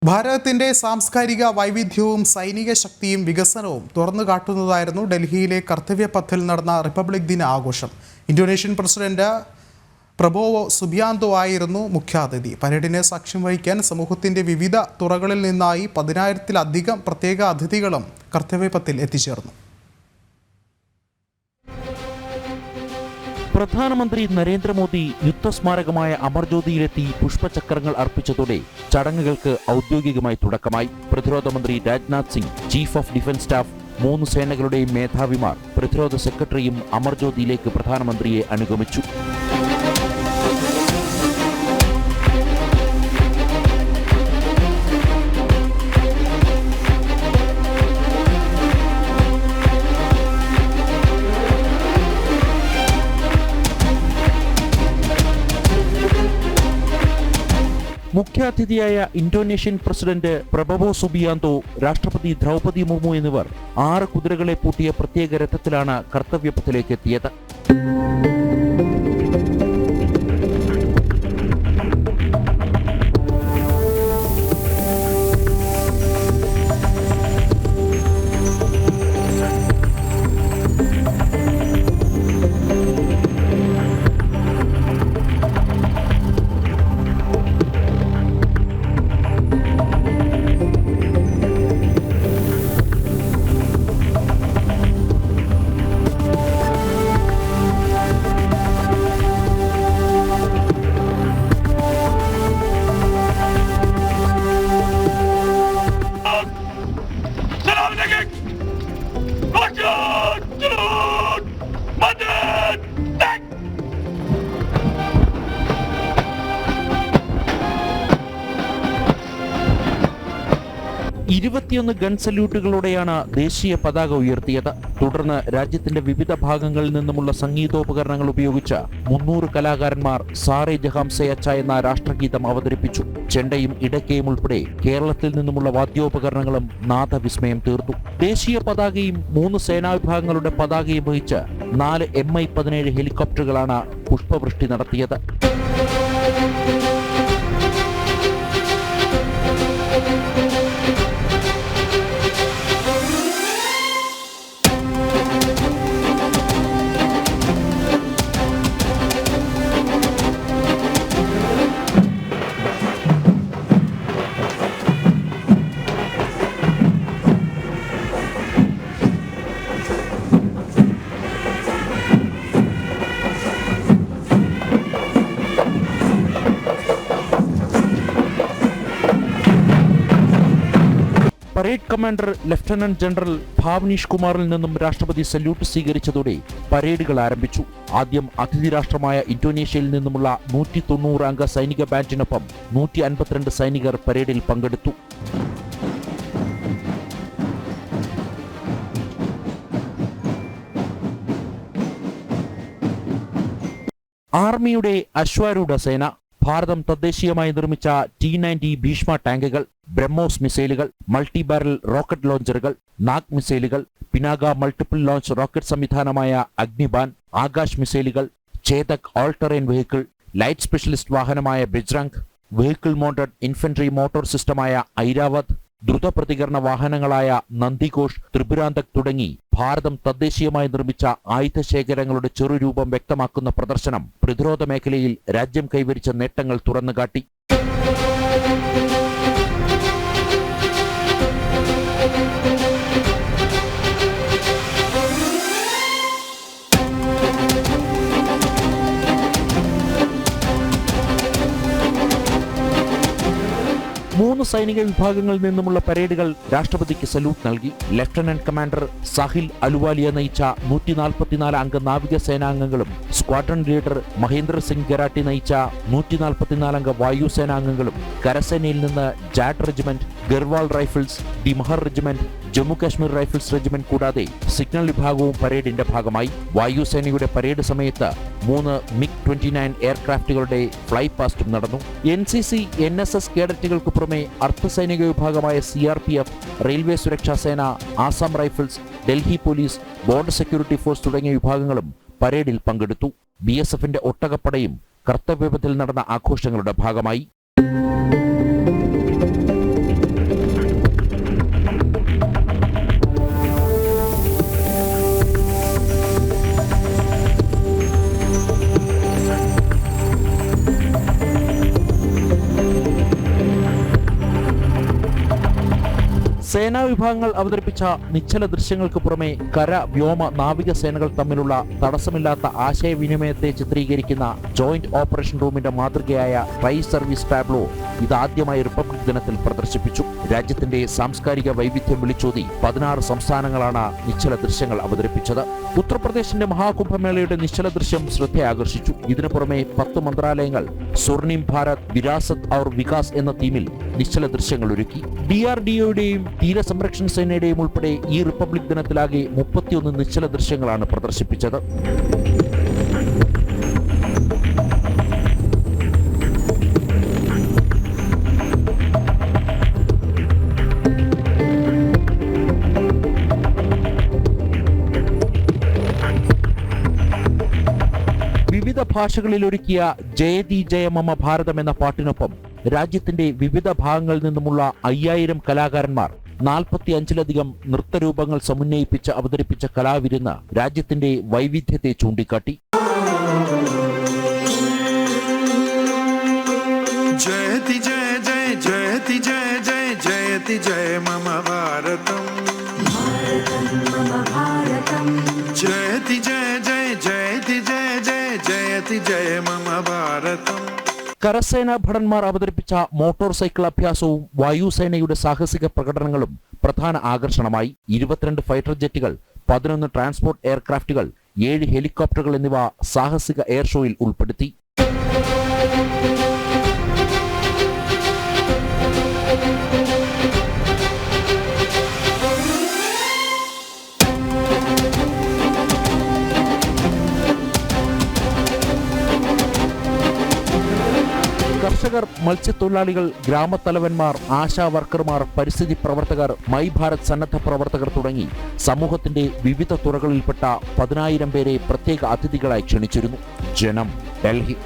ഭാരതത്തിന്റെ സാംസ്കാരിക വൈവിധ്യവും സൈനിക ശക്തിയും വികസനവും തുറന്നു കാട്ടുന്നതായിരുന്നു ഡൽഹിയിലെ കർത്തവ്യപഥിൽ നടന്ന റിപ്പബ്ലിക് ദിന ആഘോഷം. ഇന്തോനേഷ്യൻ പ്രസിഡന്റ് പ്രബോവോ സുബിയാന്തോ ആയിരുന്നു മുഖ്യാതിഥി. പരേഡിന് സാക്ഷ്യം വഹിക്കാൻ സമൂഹത്തിന്റെ വിവിധ തുറകളിൽ നിന്നായി 10,000-ലധികം പ്രത്യേക അതിഥികളും കർത്തവ്യപഥിൽ എത്തിച്ചേർന്നു. പ്രധാനമന്ത്രി നരേന്ദ്രമോദി യുദ്ധസ്മാരകമായ അമർജ്യോതിയിലെത്തി പുഷ്പചക്രങ്ങൾ അർപ്പിച്ചതോടെ ചടങ്ങുകൾക്ക് ഔദ്യോഗികമായി തുടക്കമായി. പ്രതിരോധ മന്ത്രി Rajnath Singh, chief of defence staff, 3 സേനകളുടെയും മേധാവിമാർ, പ്രതിരോധ സെക്രട്ടറിയും അമർജ്യോതിയിലേക്ക് പ്രധാനമന്ത്രിയെ അനുഗമിച്ചു. മുഖ്യാതിഥിയായ ഇന്തോനേഷ്യൻ പ്രസിഡന്റ് പ്രബോവോ സുബിയാന്തോ, രാഷ്ട്രപതി ദ്രൗപദി മുർമു എന്നിവർ 6 കുതിരകളെ പൂട്ടിയ പ്രത്യേക രഥത്തിലാണ് കർത്തവ്യപഥിലേക്ക് എത്തിയത്. ഇരുപത്തിയൊന്ന് ഗൺ സല്യൂട്ടുകളോടെയാണ് ദേശീയ പതാക ഉയർത്തിയത്. തുടർന്ന് രാജ്യത്തിന്റെ വിവിധ ഭാഗങ്ങളിൽ നിന്നുമുള്ള സംഗീതോപകരണങ്ങൾ ഉപയോഗിച്ച് 300 കലാകാരന്മാർ സാറേ ജഹാം സേ അച്ഛ എന്ന രാഷ്ട്രഗീതം അവതരിപ്പിച്ചു. ചെണ്ടയും ഇടയ്ക്കയും ഉൾപ്പെടെ കേരളത്തിൽ നിന്നുമുള്ള വാദ്യോപകരണങ്ങളും നാദവിസ്മയം തീർത്തു. ദേശീയ പതാകയും 3 സേനാവിഭാഗങ്ങളുടെ പതാകയും വഹിച്ച് 4 Mi-17 ഹെലികോപ്റ്ററുകളാണ് പുഷ്പവൃഷ്ടി നടത്തിയത്. പരേഡ് കമാൻഡർ ലഫ്റ്റനന്റ് ജനറൽ ഭാവ്നീഷ് കുമാറിൽ നിന്നും രാഷ്ട്രപതി സല്യൂട്ട് സ്വീകരിച്ചതോടെ പരേഡുകൾ ആരംഭിച്ചു. ആദ്യം അതിഥി രാഷ്ട്രമായ ഇന്തോനേഷ്യയിൽ നിന്നുമുള്ള 190 അംഗ സൈനിക ബാൻഡിനൊപ്പം 152 സൈനികർ പരേഡിൽ പങ്കെടുത്തു. ആർമിയുടെ അശ്വാരൂഢ സേന, ഭാരതം തദ്ദേശീയമായി നിർമ്മിച്ച T-90 ഭീഷ്മ ടാങ്കുകൾ, ബ്രഹ്മോസ് മിസൈലുകൾ, മൾട്ടി ബാരൽ റോക്കറ്റ് ലോഞ്ചറുകൾ, നാഗ് മിസൈലുകൾ, പിനാക മൾട്ടിപ്പിൾ ലോഞ്ച് റോക്കറ്റ് സംവിധാനമായ അഗ്നിബാൻ, ആകാശ് മിസൈലുകൾ, Chetak all terrain vehicle, light specialist വാഹനമായ Bajrang, vehicle mounted infantry mortar സിസ്റ്റമായ ഐരാവത്, ദ്രുത പ്രതികരണ വാഹനങ്ങളായ നന്ദിഘോഷ്, ത്രിപുരാന്തക് തുടങ്ങി ഭാരതം തദ്ദേശീയമായി നിർമ്മിച്ച ആയുധശേഖരങ്ങളുടെ ചെറുരൂപം വ്യക്തമാക്കുന്ന പ്രദർശനം പ്രതിരോധ മേഖലയിൽ രാജ്യം കൈവരിച്ച നേട്ടങ്ങൾ തുറന്നുകാട്ടി. മൂന്ന് സൈനിക വിഭാഗങ്ങളിൽ നിന്നുമുള്ള പരേഡുകൾ രാഷ്ട്രപതിക്ക് സല്യൂട്ട് നൽകി. ലഫ്റ്റനന്റ് കമാൻഡർ സാഹിൽ അലുവാലിയ നയിച്ച 144 അംഗ നാവിക സേനാംഗങ്ങളും സ്ക്വാഡ്രൺ ലീഡർ മഹേന്ദ്ര സിംഗ് ഗരാട്ടി നയിച്ച 144 അംഗ വായുസേനാംഗങ്ങളും കരസേനയിൽ നിന്ന് jade regiment, Garhwal rifles, ദിമഹർ regiment, Jammu Kashmir rifles regiment കൂടാതെ സിഗ്നൽ വിഭാഗവും പരേഡിന്റെ ഭാഗമായി. വായുസേനയുടെ പരേഡ് സമയത്ത് 3 MiG-29 എയർക്രാഫ്റ്റുകളുടെ ഫ്ലൈ പാസ്റ്റും നടന്നു. NCC, NSS കേഡറ്റുകൾക്ക് പുറമെ അർദ്ധസൈനിക വിഭാഗമായ CRPF, റെയിൽവേ സുരക്ഷാ സേന, Assam rifles, Delhi police, border security force തുടങ്ങിയ വിഭാഗങ്ങളും പരേഡിൽ പങ്കെടുത്തു. BSFന്റെ ഒട്ടകപ്പടയും കർത്തവ്യപഥിൽ നടന്ന ആഘോഷങ്ങളുടെ ഭാഗമായി. സേനാ വിഭാഗങ്ങൾ അവതരിപ്പിച്ച നിശ്ചല ദൃശ്യങ്ങൾക്ക് പുറമെ കര, വ്യോമ, നാവിക സേനകൾ തമ്മിലുള്ള തടസ്സമില്ലാത്ത ആശയവിനിമയത്തെ ചിത്രീകരിക്കുന്ന ജോയിന്റ് ഓപ്പറേഷൻ റൂമിന്റെ മാതൃകയായ ട്രൈ സർവീസ് ടാബ്ലോ ഇതാദ്യമായി റിപ്പബ്ലിക് ദിനത്തിൽ പ്രദർശിപ്പിച്ചു. രാജ്യത്തിന്റെ സാംസ്കാരിക വൈവിധ്യം വിളിച്ചോതി 16 സംസ്ഥാനങ്ങളാണ് നിശ്ചല ദൃശ്യങ്ങൾ അവതരിപ്പിച്ചത്. ഉത്തർപ്രദേശിന്റെ മഹാകുംഭമേളയുടെ നിശ്ചല ദൃശ്യം ശ്രദ്ധയാകർഷിച്ചു. ഇതിനു പുറമെ 10 മന്ത്രാലയങ്ങൾ സ്വർണിം ഭാരത് വിരാസത് ഔർ വികാസ് എന്ന തീമിൽ നിശ്ചല ദൃശ്യങ്ങൾ ഒരുക്കി. DRDOയുടെയും തീരസംരക്ഷണ സേനയുടെയും ഉൾപ്പെടെ ഈ റിപ്പബ്ലിക് ദിനത്തിലാകെ 31 നിശ്ചല ദൃശ്യങ്ങളാണ് പ്രദർശിപ്പിച്ചത്. വിവിധ ഭാഷകളിൽ ഒരുക്കിയ ജയതി ജയമമ ഭാരതം എന്ന പാട്ടിനൊപ്പം രാജ്യത്തിന്റെ വിവിധ ഭാഗങ്ങളിൽ നിന്നുമുള്ള 5000 കലാകാരന്മാർ 45ലധികം നൃത്തരൂപങ്ങൾ സമന്വയിപ്പിച്ച് അവതരിപ്പിച്ച കലാവിരുന്ന് രാജ്യത്തിന്റെ വൈവിധ്യത്തെ ചൂണ്ടിക്കാട്ടി. ജയതി ജയ ജയ ജയതി ജയ ജയ ജയതി ജയ മമ ഭാരതം ജയതി ജയ ജയ ജയതി ജയ ജയ ജയതി ജയ മമ ഭാരതം. കരസേനാ ഭടന്മാർ അവതരിപ്പിച്ച മോട്ടോർ സൈക്കിൾ അഭ്യാസവും വായുസേനയുടെ സാഹസിക പ്രകടനങ്ങളും പ്രധാന ആകർഷണമായി. 22 ഫൈറ്റർ ജെറ്റുകൾ, 11 ട്രാൻസ്പോർട്ട് എയർക്രാഫ്റ്റുകൾ, 7 ഹെലികോപ്റ്ററുകൾ എന്നിവ സാഹസിക എയർ ഷോയിൽ ഉൾപ്പെടുത്തി. കർഷകർ, മത്സ്യത്തൊഴിലാളികൾ, ഗ്രാമത്തലവന്മാർ, ആശാ വർക്കർമാർ, പരിസ്ഥിതി പ്രവർത്തകർ, മൈ ഭാരത് സന്നദ്ധ പ്രവർത്തകർ തുടങ്ങി സമൂഹത്തിന്റെ വിവിധ തുറകളിൽപ്പെട്ട 10,000 പേരെ പ്രത്യേക അതിഥികളായി ക്ഷണിച്ചിരുന്നു. ജനം, ഡൽഹി.